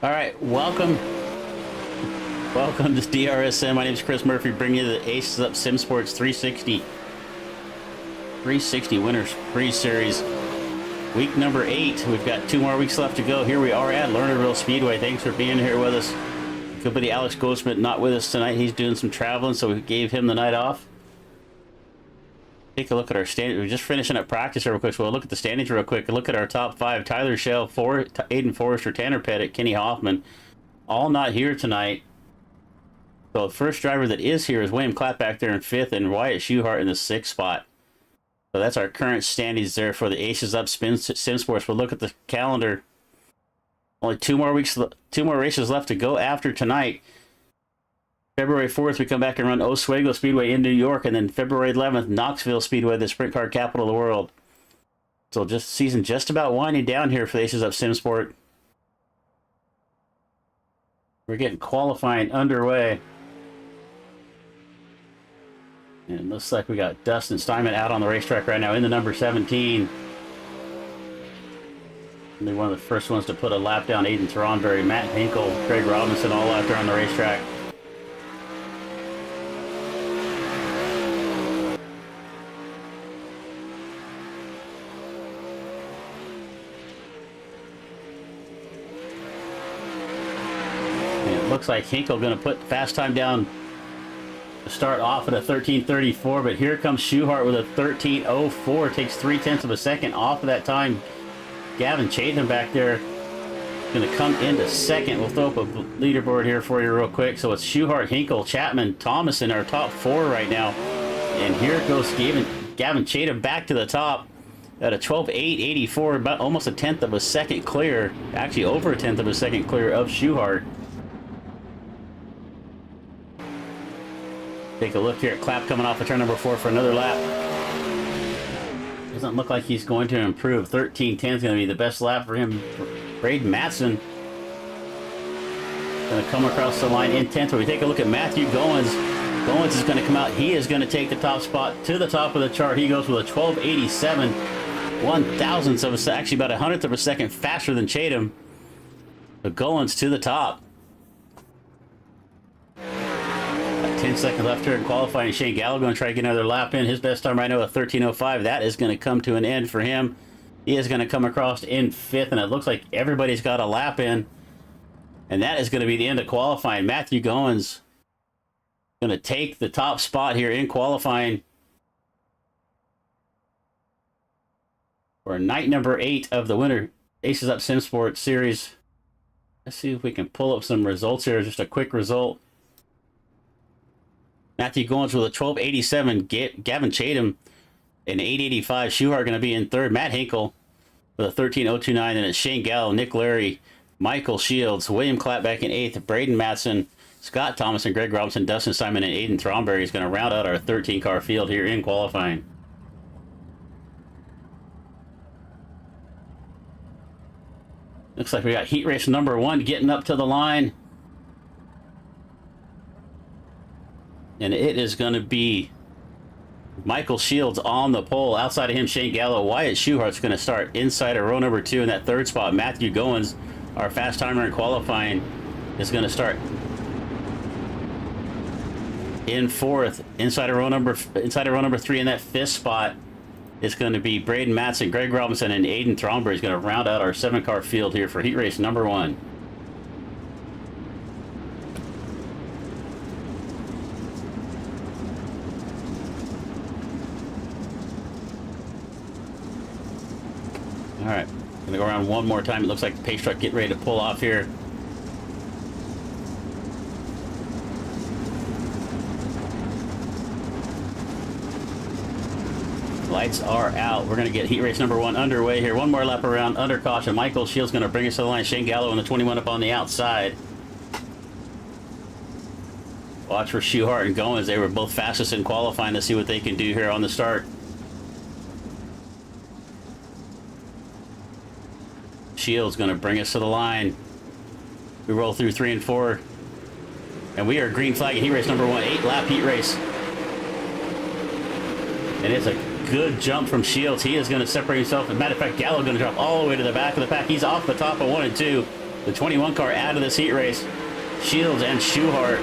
All right, welcome to DRSN. My name is Chris Murphy, bringing you the AcesUp SimSports 360 Winners Pre-Series. Week number 8. We've got 2 more weeks left to go. Here we are at Lernerville Speedway. Thanks for being here with us. Good buddy Alex Ghostman not with us tonight. He's doing some traveling, so we gave him the night off. Take a look at our standings. We're just finishing up practice real quick, so we'll look at the standings real quick. Look at our top 5. Tyler Schell, Aiden Forrester, Tanner Pettit, Kenny Hoffman. All not here tonight. So the first driver that is here is William Clapp back there in 5th and Wyatt Schuhart in the 6th spot. So that's our current standings there for the AcesUp SimSports. We'll look at the calendar. Only 2 more races left to go after tonight. February 4th, we come back and run Oswego Speedway in New York, and then February 11th, Knoxville Speedway, the sprint car capital of the world. So season just about winding down here for the AcesUp SimSport. We're getting qualifying underway. And it looks like we got Dustin Steinman out on the racetrack right now in the number 17. He'll be one of the first ones to put a lap down. Aiden Thronberry, Matt Hinkle, Greg Robinson all out there on the racetrack. Looks like Hinkle going to put fast time down to start off at a 13:34, but here comes Schuhart with a 13:04. Takes 0.3 of a second off of that time. Gavin Chatham back there going to come into second. We'll throw up a leaderboard here for you real quick. So it's Schuhart, Hinkle, Chapman, Thomas in our top 4 right now. And here goes Gavin Chatham back to the top at a 12:8.84, about almost 1/10 of a second clear. Actually over 1/10 of a second clear of Schuhart. Take a look here at Clapp coming off of turn number 4 for another lap. Doesn't look like he's going to improve. 13:10 is going to be the best lap for him. Braden Matson going to come across the line in 10th. So we take a look at Matthew Goins. Goins is going to come out. He is going to take the top spot to the top of the chart. He goes with a 12:87, 1/1000th of a second, actually about 100th of a second faster than Chatham. But Goins to the top. 10 seconds left here in qualifying. Shane Gallo going to try to get another lap in. His best time right now, a 13:05. That is going to come to an end for him. He is going to come across in 5th, and it looks like everybody's got a lap in. And that is going to be the end of qualifying. Matthew Goins going to take the top spot here in qualifying for night number 8 of the winter AcesUp SimSports series. Let's see if we can pull up some results here. Just a quick result. Matthew Goins with a 12:87. Gavin Chatham an 8:85. Schuhart going to be in 3rd. Matt Hinkle with a 13:029. And it's Shane Gallo, Nick Larry, Michael Shields, William Clapp back in 8th. Braden Matson, Scott Thomas, and Greg Robinson, Dustin Simon, and Aiden Thronberry is going to round out our 13-car field here in qualifying. Looks like we got heat race number 1 getting up to the line. And it is going to be Michael Shields on the pole. Outside of him, Shane Gallo. Wyatt Schuhart's going to start inside of row number 2 in that 3rd spot. Matthew Goins, our fast timer in qualifying, is going to start in 4th. Inside of row number 3 in that 5th spot is going to be Braden Matson, Greg Robinson, and Aiden Thronberry is going to round out our 7-car field here for heat race number 1. All right, gonna go around one more time. It looks like the pace truck getting ready to pull off here. Lights are out. We're gonna get heat race number 1 underway here. One more lap around under caution. Michael Shields gonna bring us to the line. Shane Gallo in the 21 up on the outside. Watch for Schuhart and Goins. They were both fastest in qualifying. To see what they can do here on the start. Shields going to bring us to the line. We roll through 3 and 4. And we are green flag in heat race number 1. 8-lap heat race. And it's a good jump from Shields. He is going to separate himself. As a matter of fact, Gallo going to drop all the way to the back of the pack. He's off the top of 1 and 2. the 21 car out of this heat race. Shields and Schuhart.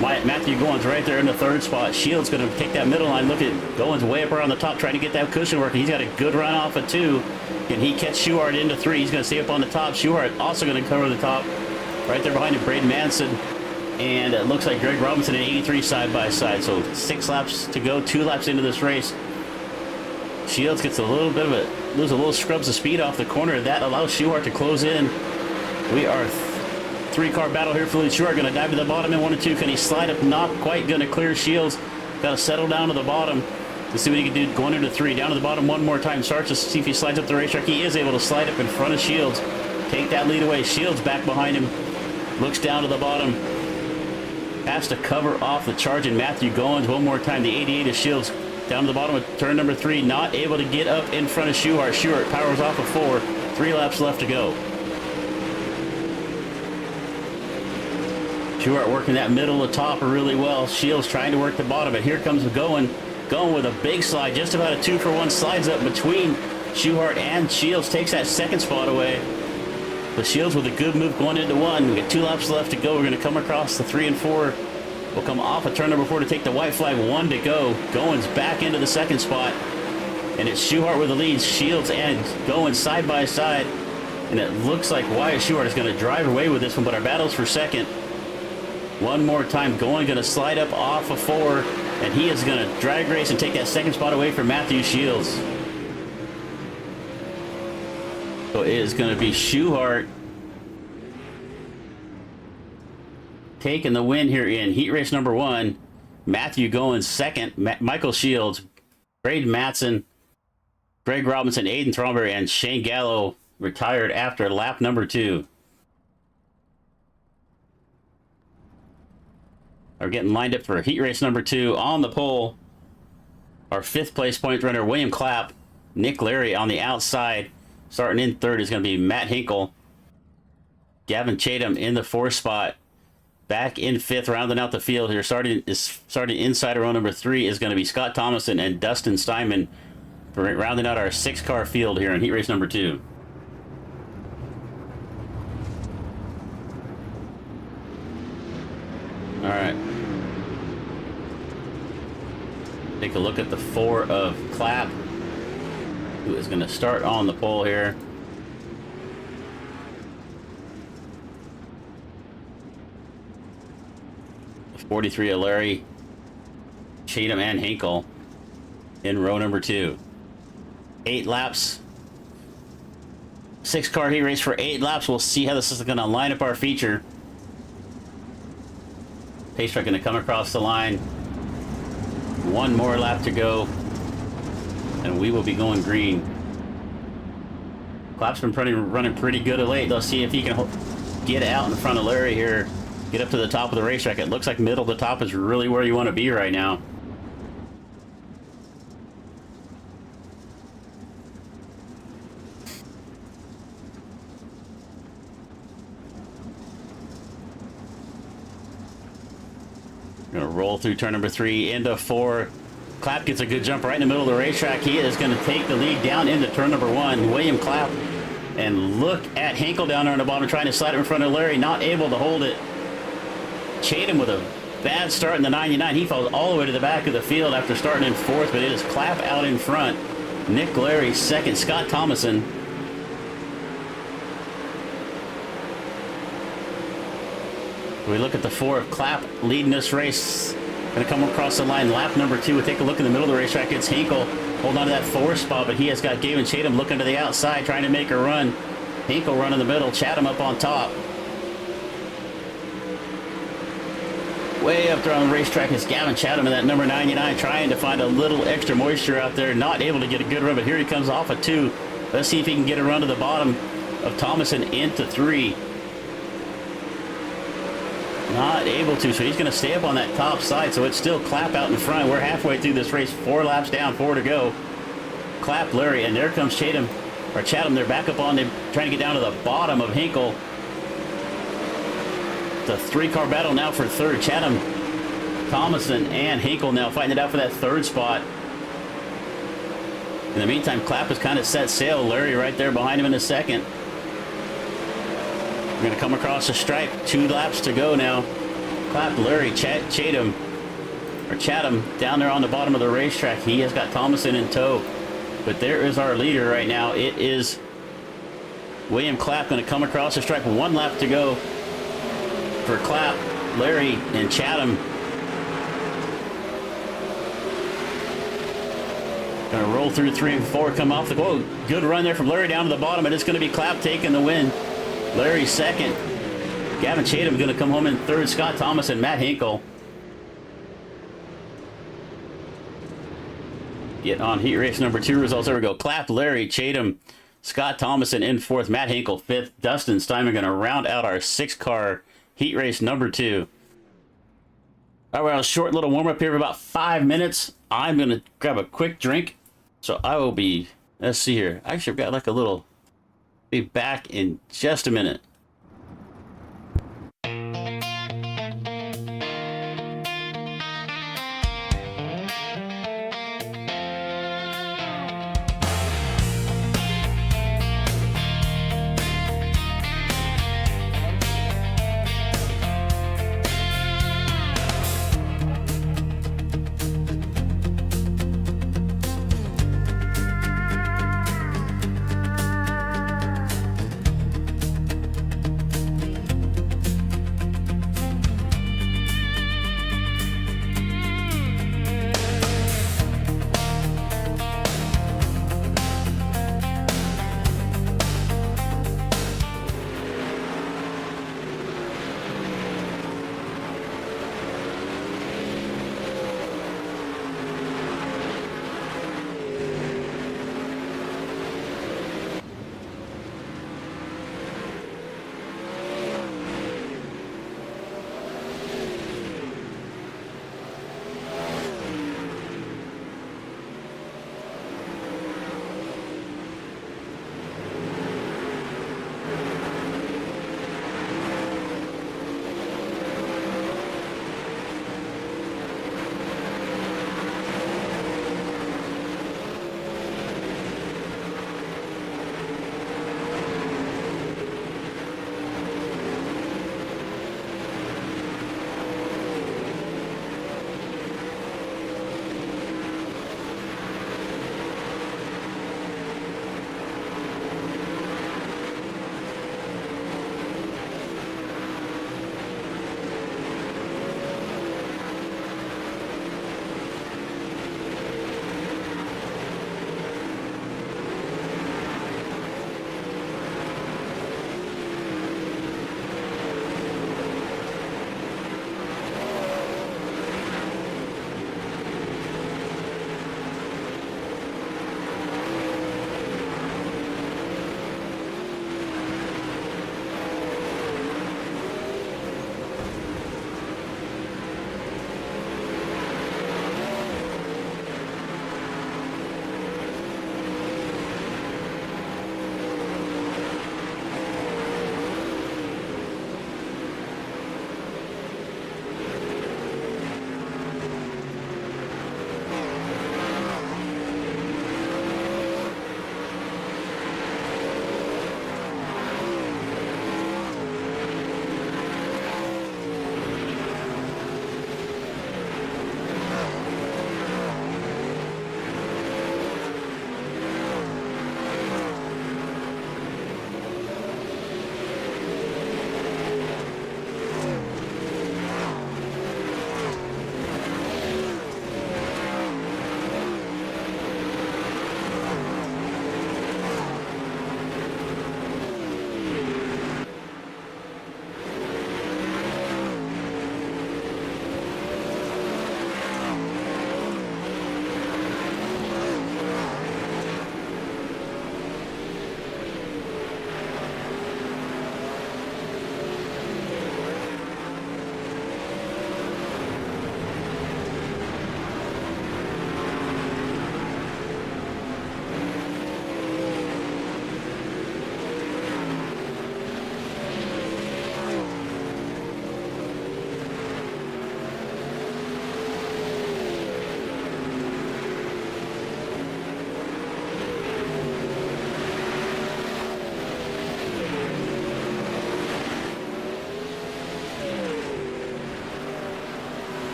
Matthew Goins right there in the third spot. Shields going to take that middle line. Look at Goins way up around the top trying to get that cushion working. He's got a good run off of 2. Can he catch Schuhart into 3? He's going to stay up on the top. Schuhart also going to cover the top. Right there behind him, Braden Manson. And it looks like Greg Robinson at 83 side by side. So 6 laps to go, 2 laps into this race. Shields gets a little bit of it, lose a little scrubs of speed off the corner. That allows Schuhart to close in. We are 3-car battle here. Philly Schuhart going to dive to the bottom in 1 and 2. Can he slide up? Not quite going to clear Shields. Got to settle down to the bottom to see what he can do going into 3. Down to the bottom one more time. Starts to see if he slides up the racetrack. He is able to slide up in front of Shields. Take that lead away. Shields back behind him. Looks down to the bottom. Has to cover off the charging Matthew Goins one more time. The 88 of Shields down to the bottom of turn number 3. Not able to get up in front of Schuhart. Schuhart powers off of 4. 3 laps left to go. Schuhart working that middle to top really well. Shields trying to work the bottom, but here comes Goins. Goins with a big slide, just about a 2-for-1. Slides up between Schuhart and Shields. Takes that second spot away. But Shields with a good move going into 1. We got 2 laps left to go. We're going to come across the 3 and 4. We'll come off of turn number 4 to take the white flag. 1 to go. Goins back into the second spot. And it's Schuhart with the lead. Shields and Goins side by side. And it looks like Wyatt Schuhart is going to drive away with this one, but our battle's for second. One more time. Goins going to slide up off of 4. And he is going to drag race and take that second spot away from Matthew Shields. So it is going to be Schuhart taking the win here in heat race number 1. Matthew Goins second. Michael Shields, Braden Matson, Greg Robinson, Aiden Thornberry, and Shane Gallo retired after lap number 2. Are getting lined up for heat race number 2 on the pole. Our 5th place point runner, William Clapp, Nick Larry on the outside. Starting in 3rd is going to be Matt Hinkle. Gavin Chatham in the 4th spot. Back in 5th, rounding out the field here. Starting inside row number 3 is going to be Scott Thomason and Dustin Steinman, for rounding out our 6-car field here in heat race number 2. All right. Take a look at the 4 of Clapp, who is going to start on the pole here. The 43 of Larry, Chatham, and Hinkle in row number 2. 8 laps. 6-car heat race for 8 laps. We'll see how this is going to line up our feature. Pace truck going to come across the line. 1 more lap to go, and we will be going green. Clapp's been running pretty good of late. Let's see if he can get out in front of Larry here, get up to the top of the racetrack. It looks like middle to top is really where you want to be right now. Going to roll through turn number 3 into 4. Clapp gets a good jump right in the middle of the racetrack. He is going to take the lead down into turn number 1. William Clapp. And look at Hinkle down there on the bottom trying to slide it in front of Larry. Not able to hold it. Chatham with a bad start in the 99. He falls all the way to the back of the field after starting in 4th, but it is Clapp out in front. Nick Larry 2nd. Scott Thomason. We look at the 4 of Clapp leading this race. Going to come across the line. Lap number 2. We'll take a look in the middle of the racetrack. It's Hinkle. Hold on to that 4 spot, but he has got Gavin Chatham looking to the outside, trying to make a run. Hinkle run in the middle. Chatham up on top. Way up there on the racetrack is Gavin Chatham in that number 99, trying to find a little extra moisture out there. Not able to get a good run, but here he comes off of 2. Let's see if he can get a run to the bottom of Thomason into 3. Not able to, so he's going to stay up on that top side, so it's still Clapp out in front. We're halfway through this race, 4 laps down, 4 to go. Clapp, Larry, and there comes Chatham. They're back up on him, trying to get down to the bottom of Hinkle. It's a 3-car battle now for 3rd. Chatham, Thomason, and Hinkle now fighting it out for that 3rd spot. In the meantime, Clapp has kind of set sail. Larry right there behind him in the 2nd. We're going to come across the stripe. 2 laps to go now. Clap Larry Chatham down there on the bottom of the racetrack. He has got Thomason in tow. But there is our leader right now. It is William Clapp going to come across the stripe. 1 lap to go for Clapp, Larry, and Chatham. Going to roll through 3 and 4, come off the... Whoa, good run there from Larry down to the bottom, and it's going to be Clapp taking the win. Larry second. Gavin Chatham going to come home in third. Scott Thomas and Matt Hinkle. Get on heat race number 2 results. There we go. Clapp, Larry, Chatham, Scott Thomason in 4th. Matt Hinkle 5th. Dustin Steinman going to round out our 6-car heat race number 2. All right, we're on a short little warm-up here for about 5 minutes. I'm going to grab a quick drink. So I will be, let's see here. Actually, I've got like a little, be back in just a minute.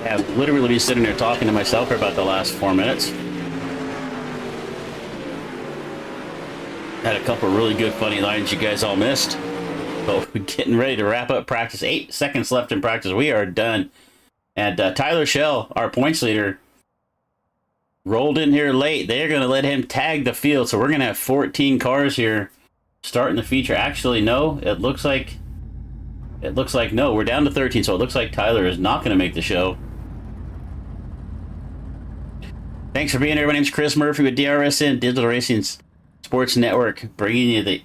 have literally been sitting there talking to myself for about the last 4 minutes. Had a couple really good funny lines you guys all missed. But we're getting ready to wrap up practice. 8 seconds left in practice. We are done. And Tyler Schell, our points leader, rolled in here late. They're going to let him tag the field. So we're going to have 14 cars here starting the feature. Actually, no. It looks like no. We're down to 13. So it looks like Tyler is not going to make the show. Thanks for being here. My name's Chris Murphy with DRSN, Digital Racing Sports Network, bringing you the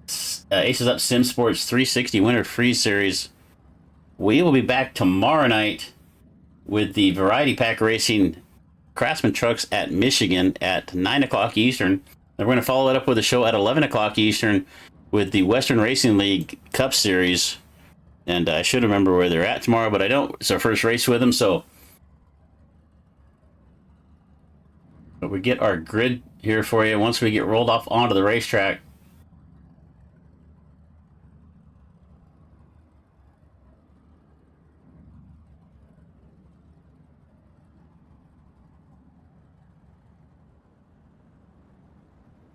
AcesUp SimSports 360 Winter Freeze Series. We will be back tomorrow night with the Variety Pack Racing Craftsman Trucks at Michigan at 9 o'clock Eastern. And we're going to follow it up with a show at 11 o'clock Eastern with the Western Racing League Cup Series. And I should remember where they're at tomorrow, but I don't. It's our first race with them, so but we get our grid here for you once we get rolled off onto the racetrack.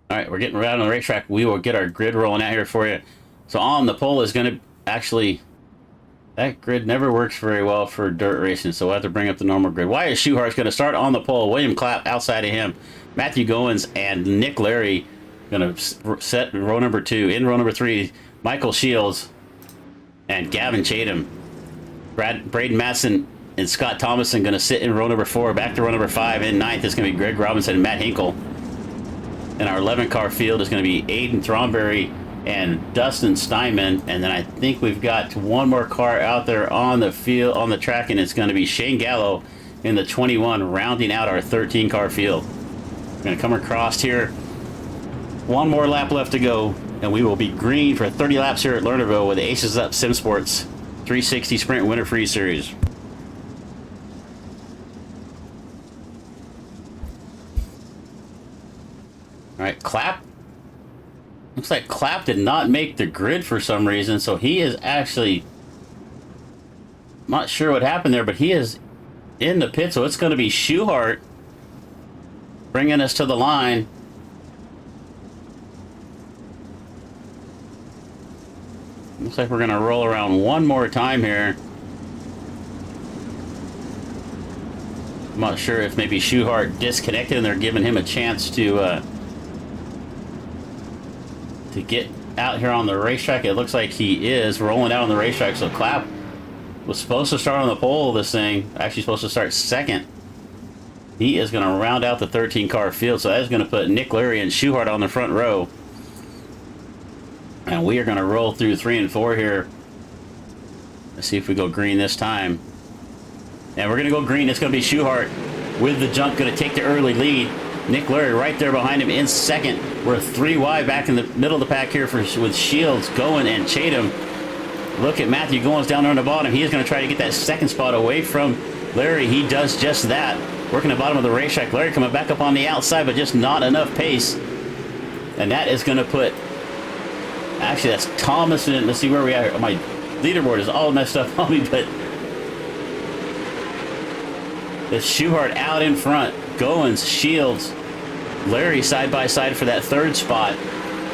All right, we're getting right on the racetrack. We will get our grid rolling out here for you. So on the pole is going to actually, that grid never works very well for dirt racing, so we'll have to bring up the normal grid. Wyatt Schuhart's going to start on the pole. William Clapp outside of him. Matthew Goins and Nick Larry going to set row number 2. In row number 3, Michael Shields and Gavin Chatham. Braden Matson and Scott Thomason going to sit in row number 4. Back to row number 5. In 9th is going to be Greg Robinson and Matt Hinkle. And our 11-car field is going to be Aiden Thronberry and Dustin Steinman. And then I think we've got one more car out there on the field, on the track, and it's going to be Shane Gallo in the 21, rounding out our 13-car field. We're going to come across here. One more lap left to go, and we will be green for 30 laps here at Lernerville with the AcesUp SimSports 360 Sprint Winter Freeze Series. All right, Clapp. Looks like Clapp did not make the grid for some reason, so he is actually, not sure what happened there, but he is in the pit, so it's going to be Schuhart bringing us to the line. Looks like we're going to roll around one more time here. I'm not sure if maybe Schuhart disconnected and they're giving him a chance to get out here on the racetrack. It looks like he is rolling out on the racetrack, so Clapp was supposed to start on the pole of this thing, actually supposed to start second. He is going to round out the 13-car field, so that is going to put Nick Leary and Schuhart on the front row. And we are going to roll through 3 and 4 here. Let's see if we go green this time. And we're going to go green. It's going to be Schuhart with the jump, going to take the early lead. Nick Leary right there behind him in second. We're 3 wide back in the middle of the pack here with Shields, Goin, and Chatham. Look at Matthew Goins down there on the bottom. He is going to try to get that second spot away from Larry. He does just that. Working the bottom of the racetrack. Larry coming back up on the outside, but just not enough pace. And that is going to put, actually that's Thomas in. Let's see where we are here. My leaderboard is all messed up on me, but it's Schuhart out in front. Goins, Shields, Larry side by side for that 3rd spot.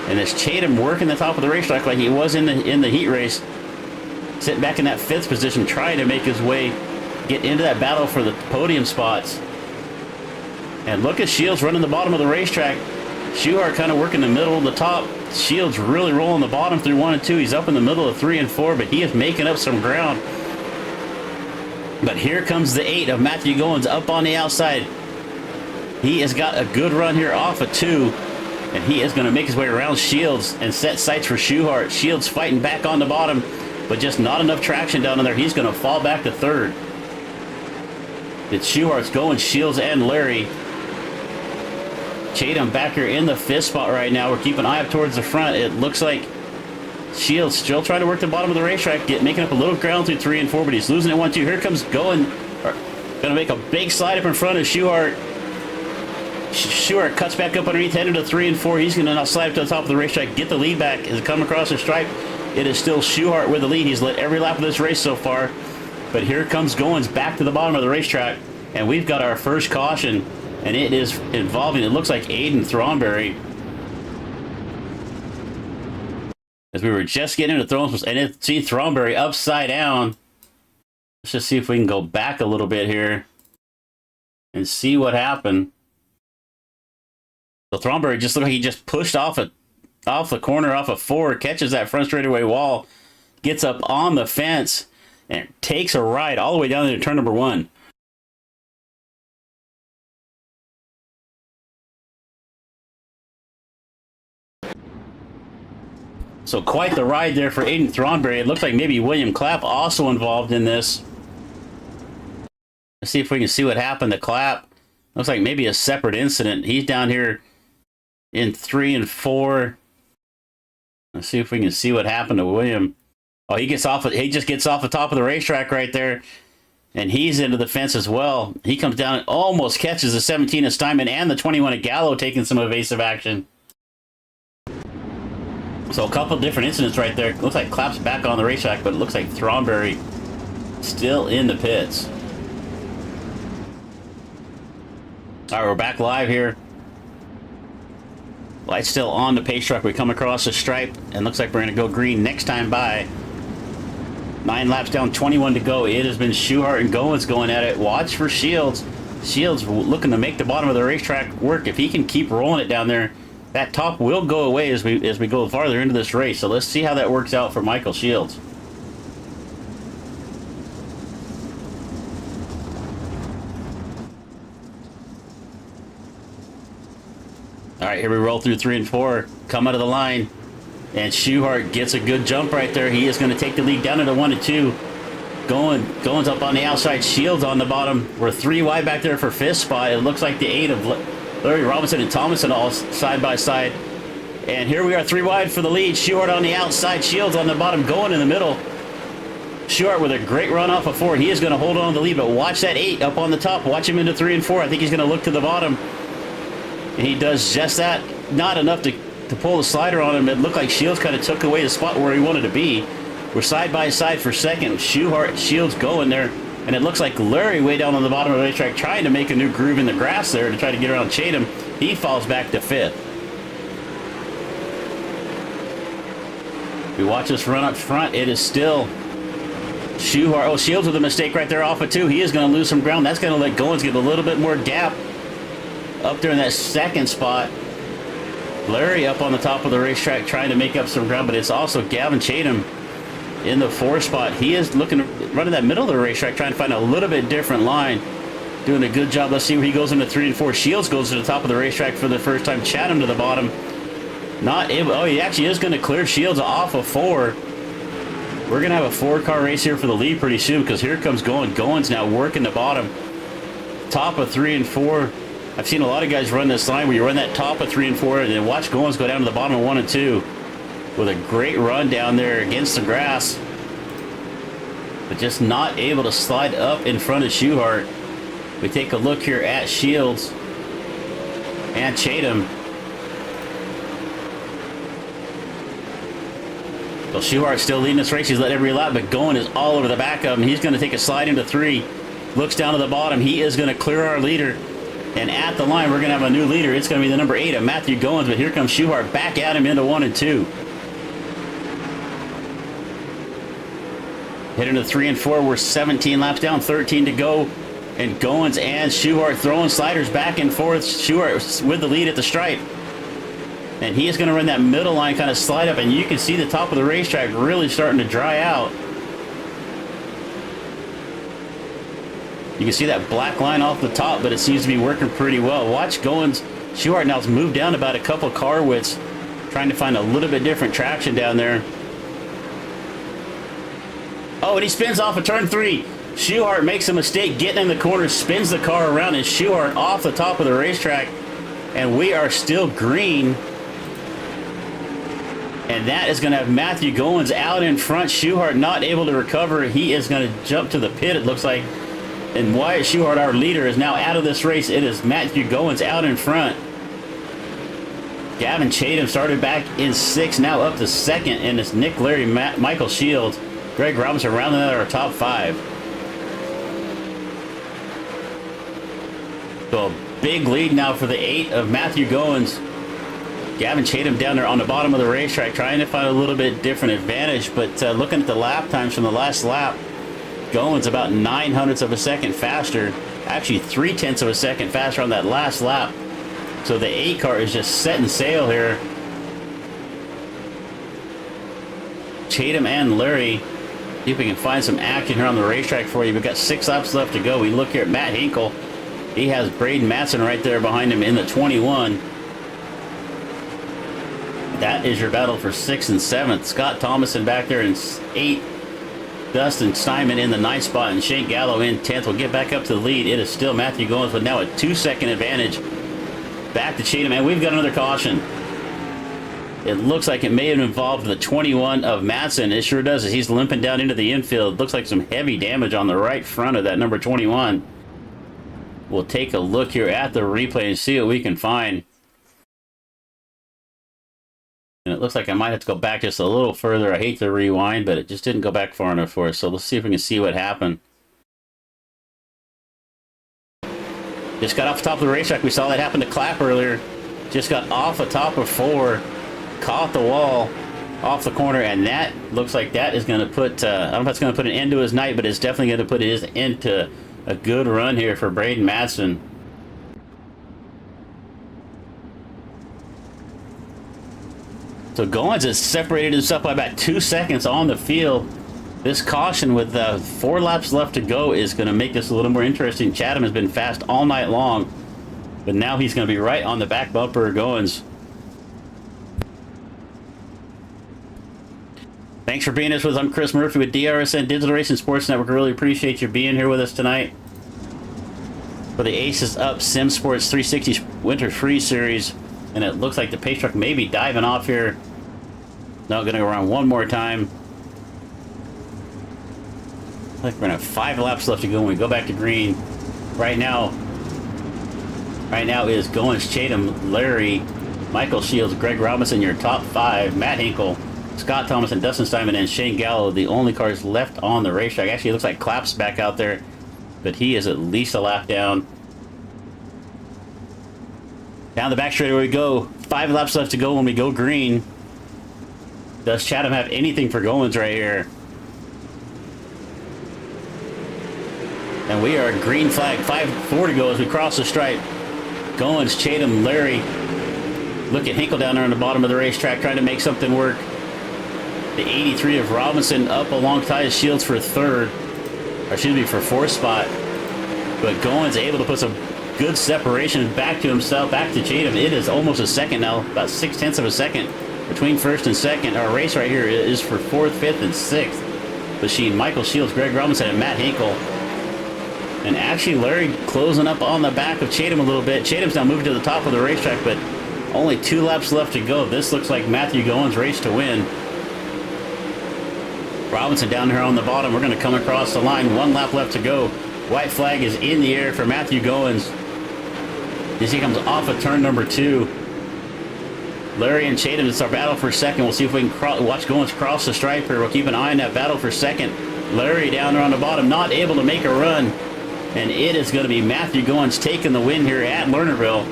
And it's Chatham working the top of the racetrack like he was in the heat race. Sitting back in that 5th position, trying to make his way, get into that battle for the podium spots. And look at Shields running the bottom of the racetrack. Schuhart kind of working the middle, the top. Shields really rolling the bottom through 1 and 2. He's up in the middle of 3 and 4, but he is making up some ground. But here comes the 8 of Matthew Goins up on the outside. He has got a good run here off of 2, and he is going to make his way around Shields and set sights for Schuhart. Shields fighting back on the bottom, but just not enough traction down in there. He's going to fall back to 3rd. It's Schuhart's going, Shields and Larry. Chatham back here in the 5th spot right now. We're keeping an eye up towards the front. It looks like Shields still trying to work the bottom of the racetrack, making up a little ground through 3 and 4, but he's losing it 1-2. Here comes Going, going to make a big slide up in front of Schuhart. Schuhart cuts back up underneath, headed to 3 and 4. He's going to now slide up to the top of the racetrack, get the lead back. As it comes across the stripe, it is still Schuhart with the lead. He's led every lap of this race so far. But here comes Goins back to the bottom of the racetrack, and we've got our first caution, and it is involving, it looks like Aiden Thornberry. As we were just getting into Thornberry, and see Thornberry upside down. Let's just see if we can go back a little bit here and see what happened. So Thornberry just looked like he just pushed off the corner off of 4, catches that front straightaway wall, gets up on the fence, and takes a ride all the way down to turn number 1. So quite the ride there for Aiden Thornberry. It looks like maybe William Clapp also involved in this. Let's see if we can see what happened to Clapp. Looks like maybe a separate incident. He's down here in 3 and 4. Let's see if we can see what happened to William. Oh, he just gets off the top of the racetrack right there. And he's into the fence as well. He comes down and almost catches the 17 of Steinman and the 21 of Gallo, taking some evasive action. So a couple different incidents right there. Looks like Clapp's back on the racetrack, but it looks like Thornberry still in the pits. All right, we're back live here. Light's still on the pace truck. We come across the stripe, and looks like we're going to go green next time by. 9 laps down, 21 to go. It has been Schuhart and Goins going at it. Watch for Shields. Shields looking to make the bottom of the racetrack work. If he can keep rolling it down there, that top will go away as we go farther into this race. So let's see how that works out for Michael Shields. All right, here we roll through 3 and 4. Come out of the line, and Schuhart gets a good jump right there. He is going to take the lead down into 1 and 2. Goins up on the outside. Shields on the bottom. We're 3 wide back there for 5th spot. It looks like the 8 of Larry Robinson and Thomason all side by side. And here we are 3 wide for the lead. Schuhart on the outside, Shields on the bottom, going in the middle. Schuhart with a great run off of 4. He is going to hold on to the lead, but watch that 8 up on the top. Watch him into 3 and 4. I think he's going to look to the bottom. And he does just that. Not enough to pull the slider on him. It looked like Shields kind of took away the spot where he wanted to be. We're side by side for second. Schuhart, Shields going there. And it looks like Larry way down on the bottom of the racetrack trying to make a new groove in the grass there to try to get around Chatham. He falls back to 5th. We watch this run up front. It is still Schuhart. Oh, Shields with a mistake right there off of 2. He is going to lose some ground. That's going to let Goins get a little bit more gap up there in that 2nd spot. Larry up on the top of the racetrack trying to make up some ground, but it's also Gavin Chatham in the 4th spot. He is running that middle of the racetrack, trying to find a little bit different line. Doing a good job. Let's see where he goes into 3 and 4. Shields goes to the top of the racetrack for the first time. Chatham to the bottom. Not able. Oh, he actually is going to clear Shields off of 4. We're going to have a 4-car race here for the lead pretty soon, because here comes Goins. Goins now working the bottom. Top of 3 and 4. I've seen a lot of guys run this line where you run that top of 3 and 4, and then watch Goins go down to the bottom of 1 and 2 with a great run down there against the grass, but just not able to slide up in front of Schuhart. We take a look here at Shields and Chatham. So Schuhart's still leading this race. He's led every lap, but Goins is all over the back of him. He's going to take a slide into 3. Looks down to the bottom. He is going to clear our leader. And at the line, we're going to have a new leader. It's going to be the number 8 of Matthew Goins, but here comes Schuhart back at him into 1 and 2. Hit into 3 and 4. We're 17 laps down, 13 to go. And Goins and Schuhart throwing sliders back and forth. Schuhart with the lead at the stripe. And he is going to run that middle line, kind of slide up, and you can see the top of the racetrack really starting to dry out. You can see that black line off the top, but it seems to be working pretty well. Watch Goins. Schuhart now's moved down about a couple car widths, trying to find a little bit different traction down there. Oh, and he spins off of turn 3. Schuhart makes a mistake getting in the corner, spins the car around, and Schuhart off the top of the racetrack. And we are still green. And that is going to have Matthew Goins out in front. Schuhart not able to recover. He is going to jump to the pit, it looks like. And Wyatt Schuhart, our leader, is now out of this race. It is Matthew Goins out in front. Gavin Chatham started back in 6th, now up to 2nd. And it's Nick Larry, Michael Shields, Greg Robinson rounding out our top 5. So a big lead now for the 8 of Matthew Goins. Gavin Chatham down there on the bottom of the racetrack trying to find a little bit different advantage, but looking at the lap times from the last lap, Goins about 0.09 of a second faster, actually 0.3 of a second faster on that last lap. So the 8 car is just setting sail here. Chatham and Larry, see if we can find some action here on the racetrack for you. We've got 6 laps left to go. We look here at Matt Hinkle. He has Braden Matson right there behind him in the 21. That is your battle for 6th and 7th. Scott Thomason back there in 8th. Dustin Steinman in the 9th spot, and Shane Gallo in 10th. We'll get back up to the lead. It is still Matthew Goins with now a 2-second advantage. Back to Chatham, and we've got another caution. It looks like it may have involved the 21 of Matson. It sure does, as he's limping down into the infield. Looks like some heavy damage on the right front of that number 21. We'll take a look here at the replay and see what we can find. And it looks like I might have to go back just a little further. I hate to rewind, but it just didn't go back far enough for us. So let's see if we can see what happened. Just got off the top of the racetrack. We saw that happen to Clapp earlier. Just got off the top of 4. Caught the wall off the corner, and that looks like that is going to put, I don't know if that's going to put an end to his night, but it's definitely going to put his end to a good run here for Braden Matson. So Goins has separated himself by about 2 seconds on the field. This caution with 4 laps left to go is going to make this a little more interesting. Chatham has been fast all night long, but now he's going to be right on the back bumper of Goins. Thanks for being with us. I'm Chris Murphy with DRSN Digital Racing Sports Network. I really appreciate you being here with us tonight for the AcesUp SimSports 360 Winter Free Series. And it looks like the pace truck may be diving off here. Now going to go around one more time. I think we're going to have 5 laps left to go when we go back to green. Right now is Goins, Chatham, Larry, Michael Shields, Greg Robinson, your top 5. Matt Hinkle, Scott Thomason, Dustin Steinman, and Shane Gallo, the only cars left on the racetrack. Actually, it looks like Clapp's back out there, but he is at least a lap down. Down the back straightaway we go. 5 laps left to go when we go green. Does Chatham have anything for Goins right here? And we are green flag. 5-4 to go as we cross the stripe. Goins, Chatham, Larry. Look at Hinkle down there on the bottom of the racetrack trying to make something work. The 83 of Robinson up alongside Shields for 3rd. Or excuse me, for 4th spot. But Goins able to put some good separation back to himself, back to Chatham. It is almost a second now, about 0.6 of a second between 1st and 2nd. Our race right here is for 4th, 5th, and 6th. Machine Michael Shields, Greg Robinson, and Matt Hinkle. And actually Larry closing up on the back of Chatham a little bit. Chatham's now moving to the top of the racetrack, but only 2 laps left to go. This looks like Matthew Goins' race to win. Robinson down here on the bottom. We're going to come across the line. 1 lap left to go. White flag is in the air for Matthew Goins as he comes off of turn number 2. Larry and Chatham, it's our battle for 2nd. We'll see if we can watch Goins cross the stripe here. We'll keep an eye on that battle for 2nd. Larry down there on the bottom, not able to make a run. And it is going to be Matthew Goins taking the win here at Lernerville.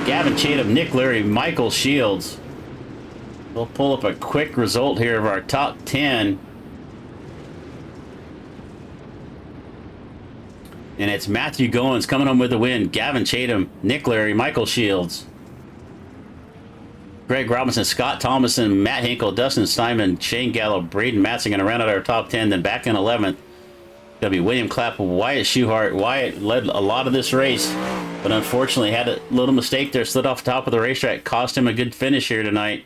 Gavin Chatham, Nick Larry, Michael Shields. We'll pull up a quick result here of our top 10. And it's Matthew Goins coming home with the win. Gavin Chatham, Nick Larry, Michael Shields, Greg Robinson, Scott Thomason, Matt Hinkle, Dustin Steinman, Shane Gallo, Braden Matson going to round out our top 10. Then back in 11th, going to be William Clapp, Wyatt Schuhart. Wyatt led a lot of this race, but unfortunately had a little mistake there, slid off the top of the racetrack, cost him a good finish here tonight.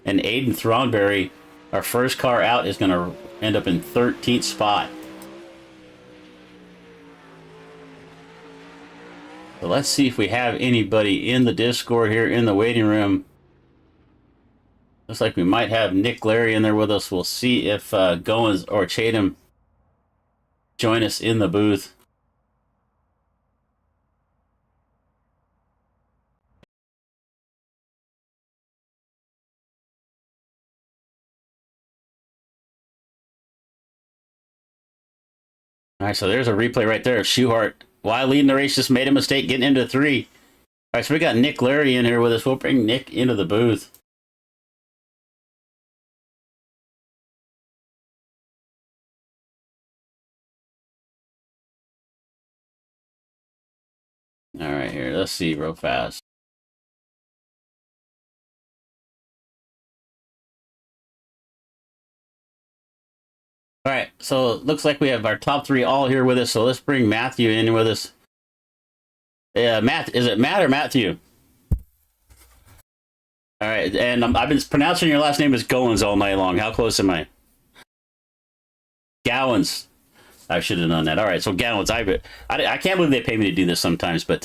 And Aiden Thronberry, our first car out, is going to end up in 13th spot. So let's see if we have anybody in the Discord here in the waiting room. Looks like we might have Nick Larry in there with us. We'll see if Goins or Chatham join us in the booth. All right, so there's a replay right there of Schuhart while leading the race, just made a mistake getting into 3. All right, so we got Nick Larry in here with us. We'll bring Nick into the booth. All right, here, let's see real fast. All right, so it looks like we have our top 3 all here with us. So let's bring Matthew in with us. Matt, is it Matt or Matthew? All right, and I've been pronouncing your last name as Goins all night long. How close am I? Gowans. I should have known that. All right, so Gowans. I can't believe they pay me to do this sometimes, but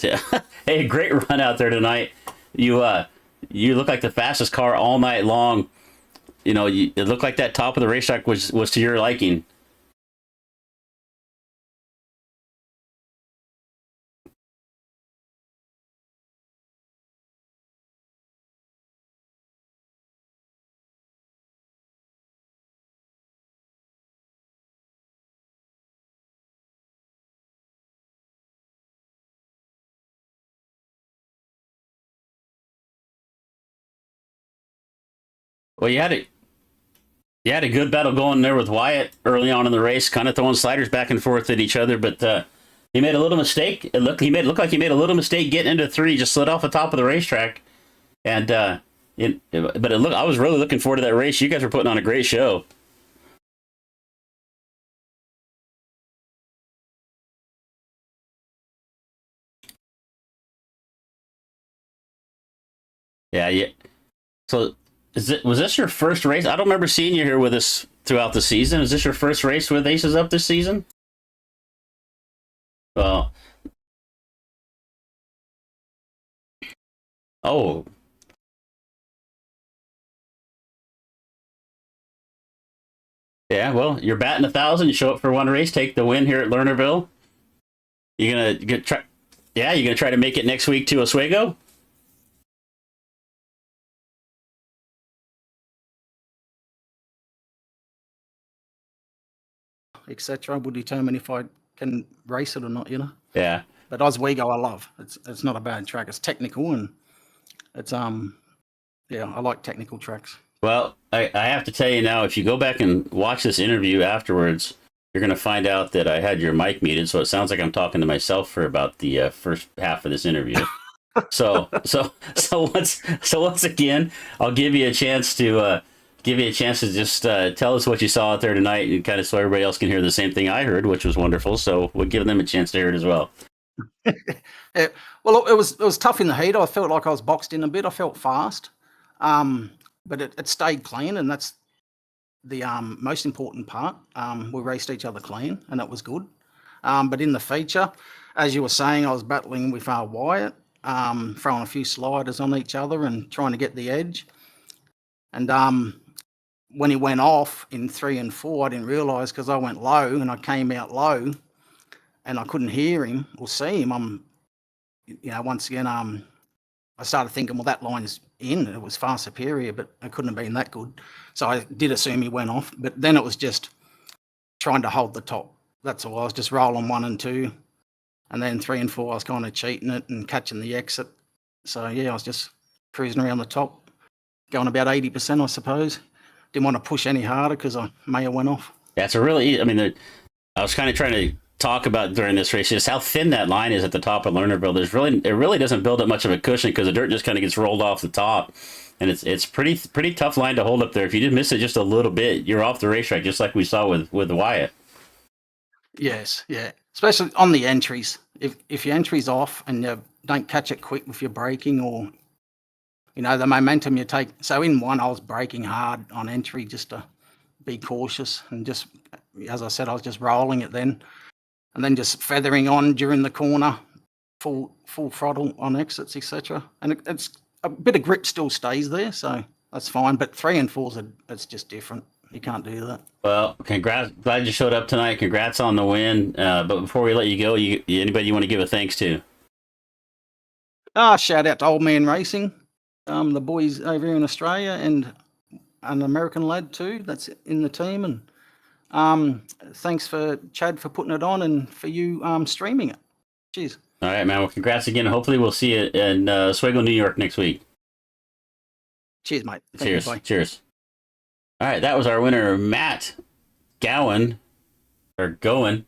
hey, great run out there tonight. You look like the fastest car all night long. You know, it looked like that top of the racetrack was to your liking. Well, you had a good battle going there with Wyatt early on in the race, kind of throwing sliders back and forth at each other, but he made a little mistake. It looked like he made a little mistake getting into 3, just slid off the top of the racetrack, and but I was really looking forward to that race. You guys were putting on a great show. Yeah, yeah. So was this your first race? I don't remember seeing you here with us throughout the season. Is this your first race with AcesUp this season? Well, oh, yeah. Well, you're batting 1,000. You show up for one race, take the win here at Lernerville. Try. Yeah, you're gonna try to make it next week to Oswego. etc. will determine if I can race it or not, you know. Yeah. But Oswego I love. It's not a bad track. It's technical and it's yeah, I like technical tracks. Well, I have to tell you now, if you go back and watch this interview afterwards, you're going to find out that I had your mic muted, so it sounds like I'm talking to myself for about the first half of this interview. so once again, I'll give you a chance to just tell us what you saw out there tonight, and kind of so everybody else can hear the same thing I heard, which was wonderful. So we'll give them a chance to hear it as well. Yeah, well, it was tough in the heat. I felt like I was boxed in a bit. I felt fast, but it stayed clean, and that's the most important part. We raced each other clean, and that was good. But in the feature, as you were saying, I was battling with Wyatt, throwing a few sliders on each other and trying to get the edge. And when he went off in 3 and 4, I didn't realise because I went low and I came out low and I couldn't hear him or see him. Once again, I started thinking, well, that line's in. It was far superior, but it couldn't have been that good. So I did assume he went off. But then it was just trying to hold the top. That's all. I was just rolling 1 and 2. And then 3 and 4, I was kind of cheating it and catching the exit. So, yeah, I was just cruising around the top, going about 80%, I suppose. Didn't want to push any harder because I may have went off. Yeah, it's a really, I was kind of trying to talk about during this race just how thin that line is at the top of Lernerville. It really doesn't build up much of a cushion because the dirt just kind of gets rolled off the top, and it's pretty tough line to hold up there. If you just miss it just a little bit, you're off the racetrack, just like we saw with Wyatt. Yes, yeah, especially on the entries. If your entry's off and you don't catch it quick with your braking or the momentum you take. So in 1, I was braking hard on entry just to be cautious, and just, as I said, I was just rolling it then. And then just feathering on during the corner, full throttle on exits, etc. And it's a bit of grip still stays there, so that's fine. But 3 and 4's it's just different. You can't do that. Well, congrats! Glad you showed up tonight. Congrats on the win. But before we let you go, anybody you want to give a thanks to? Shout out to Old Man Racing, the boys over here in Australia, and an American lad too that's in the team, and thanks for Chad for putting it on and for you streaming it. Cheers. All right, man. Well, congrats again. Hopefully, we'll see you in Oswego, New York next week. Cheers, mate. Thank Cheers. you. Bye. Cheers. All right, that was our winner, Matt Gowan. Gowan.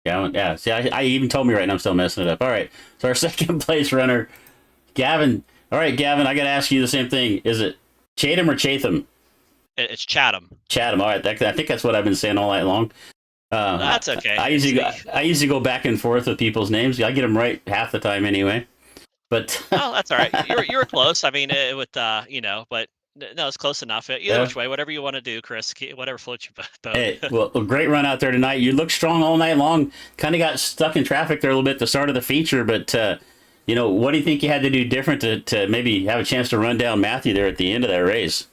Yeah. See, I even told me right now I'm still messing it up. All right. So our second place runner, Gavin. All right, Gavin, I got to ask you the same thing. Is it Chatham or Chatham? It's Chatham. Chatham. All right. I think that's what I've been saying all night long. That's okay. I usually go back and forth with people's names. I get them right half the time anyway. But oh, that's all right. You were close. I mean, but no, it's close enough. Either which way, whatever you want to do, Chris. Whatever floats your boat. Hey, well, a great run out there tonight. You looked strong all night long. Kind of got stuck in traffic there a little bit at the start of the feature, but what do you think you had to do different to maybe have a chance to run down Matthew there at the end of that race?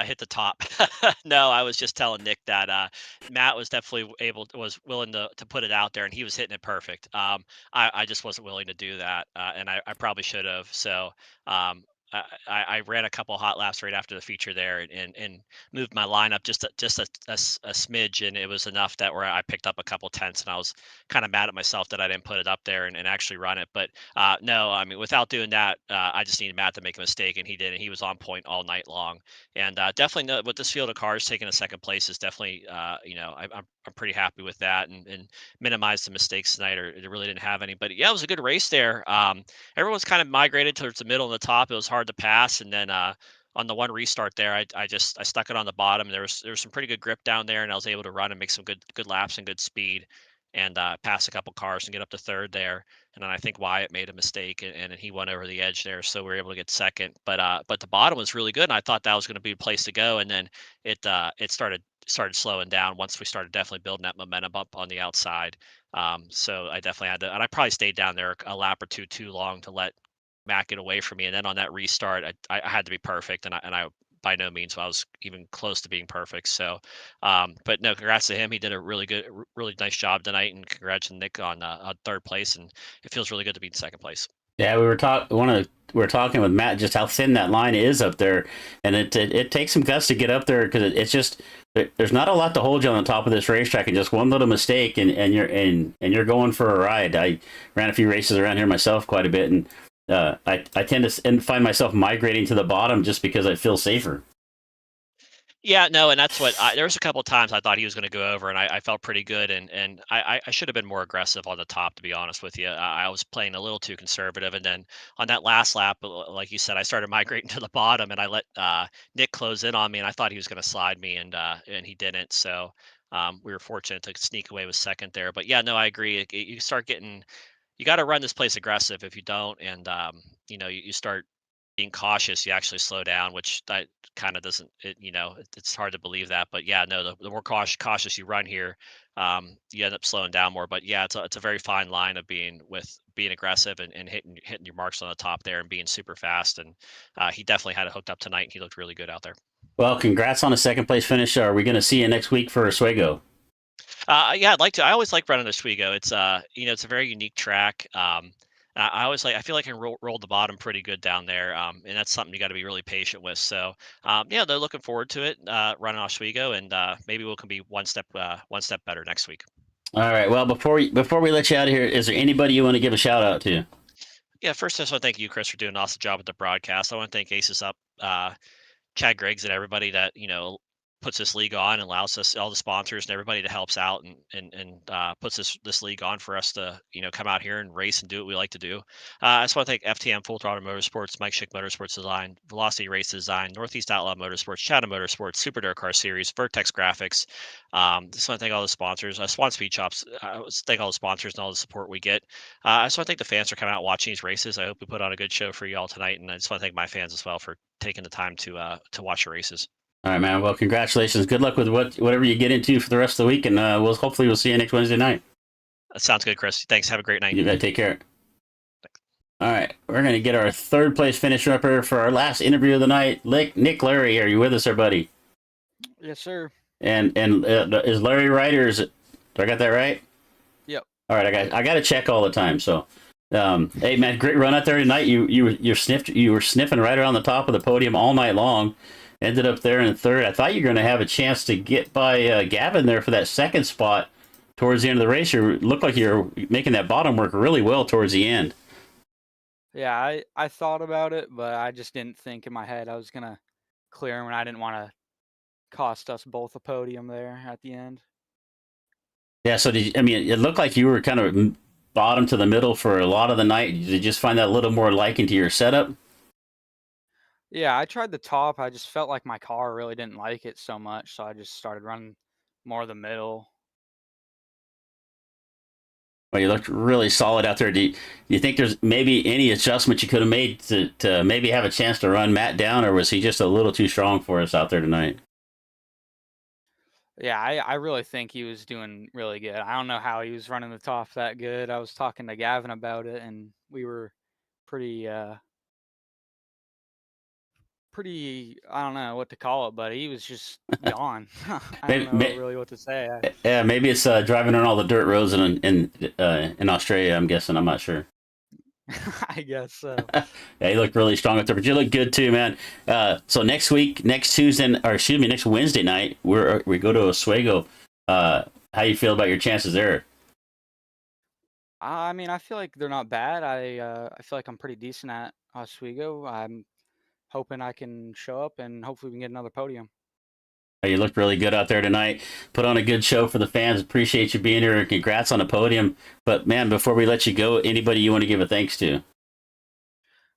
Hit the top. No, I was just telling Nick that Matt was definitely was willing to put it out there, and he was hitting it perfect. I just wasn't willing to do that, and I probably should have. So I ran a couple hot laps right after the feature there, and moved my lineup just a smidge, and it was enough that where I picked up a couple tenths, and I was kind of mad at myself that I didn't put it up there and actually run it. But no, I mean, without doing that, I just needed Matt to make a mistake, and he did, and he was on point all night long. And definitely, with this field of cars, taking a second place is definitely, I'm pretty happy with that, and minimized the mistakes tonight, or it really didn't have any. But yeah, it was a good race there. Everyone's kind of migrated towards the middle and the top. It was hard to pass, and then on the one restart there, I stuck it on the bottom. There was some pretty good grip down there, and I was able to run and make some good laps and good speed, and pass a couple cars and get up to third there. And then I think Wyatt made a mistake, and he went over the edge there, so we were able to get second. But the bottom was really good, and I thought that was going to be a place to go. And then it started slowing down once we started definitely building that momentum up on the outside. So I definitely had to, and I probably stayed down there a lap or two too long to let Matt get away from me. And then on that restart, I had to be perfect, and I by no means I was even close to being perfect. So, but no, congrats to him. He did a really nice job tonight, and congrats to Nick on third place. And it feels really good to be in second place. Yeah, we were talking with Matt just how thin that line is up there, and it takes some guts to get up there, because it's just there's not a lot to hold you on the top of this racetrack, and just one little mistake and you're going for a ride. I ran a few races around here myself quite a bit, and I tend to find myself migrating to the bottom just because I feel safer. Yeah, no, and that's what there was a couple of times I thought he was going to go over, and I felt pretty good, and I should have been more aggressive on the top, to be honest with you. I was playing a little too conservative, and then on that last lap, like you said, I started migrating to the bottom, and I let Nick close in on me, and I thought he was going to slide me, and he didn't. So we were fortunate to sneak away with second there. But yeah, no, I agree. You start getting, you got to run this place aggressive. If you don't, and you start being cautious, you actually slow down, which that kind of doesn't, it's hard to believe that. But yeah, no, the more cautious you run here, you end up slowing down more. But yeah, it's a very fine line of being aggressive and hitting your marks on the top there and being super fast. And he definitely had it hooked up tonight, and he looked really good out there. Well, congrats on a second place finish. Are we going to see you next week for Oswego? Yeah, I'd like to. I always like running Oswego. It's it's a very unique track. I feel like I can roll the bottom pretty good down there, and that's something you got to be really patient with. So, yeah, they're looking forward to it, running Oswego, and maybe we can be one step better next week. All right. Well, before we let you out of here, is there anybody you want to give a shout out to? Yeah, first I just want to thank you, Chris, for doing an awesome job with the broadcast. I want to thank AcesUp, Chad Griggs, and everybody that puts this league on and allows us, all the sponsors and everybody that helps out and puts this league on for us to come out here and race and do what we like to do. I just want to thank FTM Full Throttle Motorsports, Mike Schick Motorsports Design, Velocity Race Design, Northeast Outlaw Motorsports, Chatham Motorsports, Super Dirt Car Series, Vertex Graphics. Just want to thank all the sponsors, Swan Speed Shops. Thank all the sponsors and all the support we get. I just want to thank the fans for coming out and watching these races. I hope we put on a good show for you all tonight, and I just want to thank my fans as well for taking the time to watch the races. All right, man. Well, congratulations. Good luck with whatever you get into for the rest of the week, and hopefully we'll see you next Wednesday night. That sounds good, Chris. Thanks. Have a great night. You gotta take care. Thanks. All right, we're gonna get our third place finisher up here for our last interview of the night. Nick Larry, are you with us, there, buddy? Yes, sir. And is Larry right, or is it? Do I got that right? Yep. All right, I got to check all the time. So, hey man, great run out there tonight. You were sniffing right around the top of the podium all night long. Ended up there in third. I thought you were going to have a chance to get by Gavin there for that second spot towards the end of the race, you looked like you were making that bottom work really well towards the end. Yeah, I thought about it, but I just didn't think in my head I was gonna clear him, and I didn't want to cost us both a podium there at the end. Yeah, so it looked like you were kind of bottom to the middle for a lot of the night. Did you just find that a little more liking to your setup? Yeah, I tried the top. I just felt like my car really didn't like it so much, so I just started running more the middle. Well, you looked really solid out there. Do you think there's maybe any adjustment you could have made to maybe have a chance to run Matt down, or was he just a little too strong for us out there tonight? Yeah, I really think he was doing really good. I don't know how he was running the top that good. I was talking to Gavin about it, and we were pretty I don't know what to call it, but he was just gone. I don't know really what to say. Yeah, maybe it's driving on all the dirt roads in Australia. I'm guessing. I'm not sure. I guess so. Yeah, you look really strong out there, but you look good too, man. So next Wednesday night, we go to Oswego. How you feel about your chances there? I mean, I feel like they're not bad. I feel like I'm pretty decent at Oswego. I'm hoping I can show up and hopefully we can get another podium. You looked really good out there tonight. Put on a good show for the fans. Appreciate you being here, and congrats on the podium. But man, before we let you go, anybody you want to give a thanks to?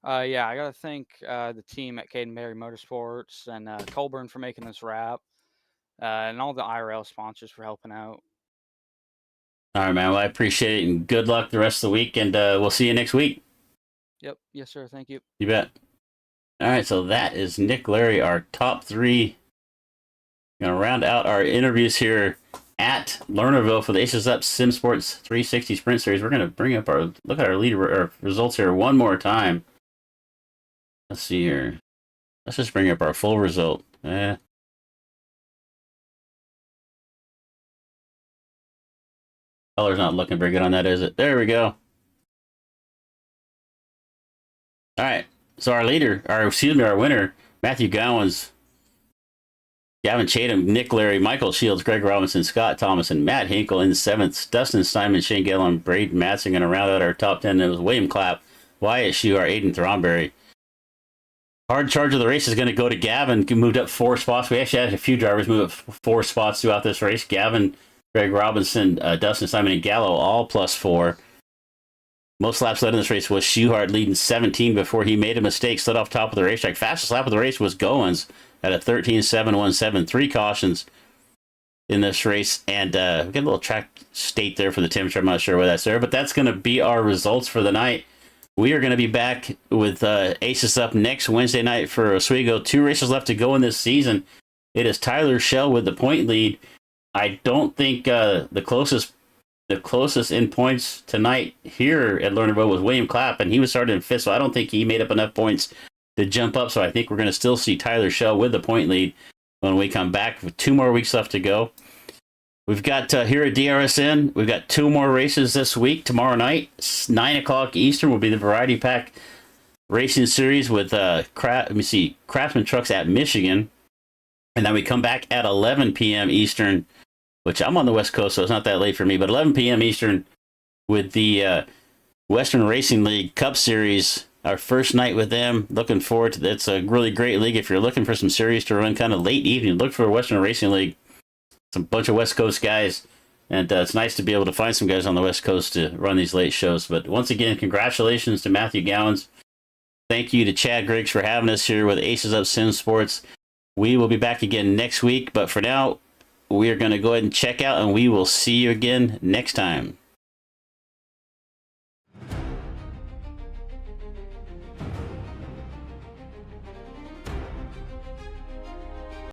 Yeah, I gotta thank the team at Cadenberry Motorsports and Colburn for making this wrap, and all the IRL sponsors for helping out. All right, man. Well, I appreciate it, and good luck the rest of the week, and we'll see you next week. Yep. Yes, sir. Thank you. You bet. All right, so that is Nick Larry, our top three. Going to round out our interviews here at Lernerville for the AcesUp SimSports 360 Sprint Series. We're going to bring up look at our results here one more time. Let's see here. Let's just bring up our full result. Color's not looking very good on that, is it? There we go. All right. So our winner, Matthew Gowans, Gavin Chatham, Nick Larry, Michael Shields, Greg Robinson, Scott Thomas, and Matt Hinkle in 7th. Dustin Steinman, Shane Gallon, Braden Matson going to round out our top 10. It was William Clapp, Wyatt Schuhart, Aiden Thornberry. Hard charge of the race is going to go to Gavin. Moved up 4 spots. We actually had a few drivers move up 4 spots throughout this race. Gavin, Greg Robinson, Dustin Steinman, and Gallo all +4. Most laps led in this race was Schuhart leading 17 before he made a mistake, slid off top of the racetrack. Fastest lap of the race was Goins at a 13.717. 3 cautions in this race. And we got a little track state there for the temperature. I'm not sure where that's there, but that's going to be our results for the night. We are going to be back with AcesUp next Wednesday night for Oswego. 2 races left to go in this season. It is Tyler Schell with the point lead. I don't think the closest in points tonight here at Lernerville was William Clapp, and he was starting in 5th, so I don't think he made up enough points to jump up. So I think we're going to still see Tyler Schell with the point lead when we come back with 2 more weeks left to go. We've got here at DRSN, we've got 2 more races this week. Tomorrow night, 9 o'clock Eastern, will be the Variety Pack Racing Series with Craftsman Trucks at Michigan. And then we come back at 11 p.m. Eastern, which I'm on the West Coast, so it's not that late for me, but 11 p.m. Eastern with the Western Racing League Cup Series, our first night with them. Looking forward to that. It's a really great league. If you're looking for some series to run kind of late evening, look for Western Racing League. It's a bunch of West Coast guys, and it's nice to be able to find some guys on the West Coast to run these late shows. But once again, congratulations to Matthew Gowans. Thank you to Chad Griggs for having us here with AcesUp SimSports. We will be back again next week, but for now, we are going to go ahead and check out, and we will see you again next time.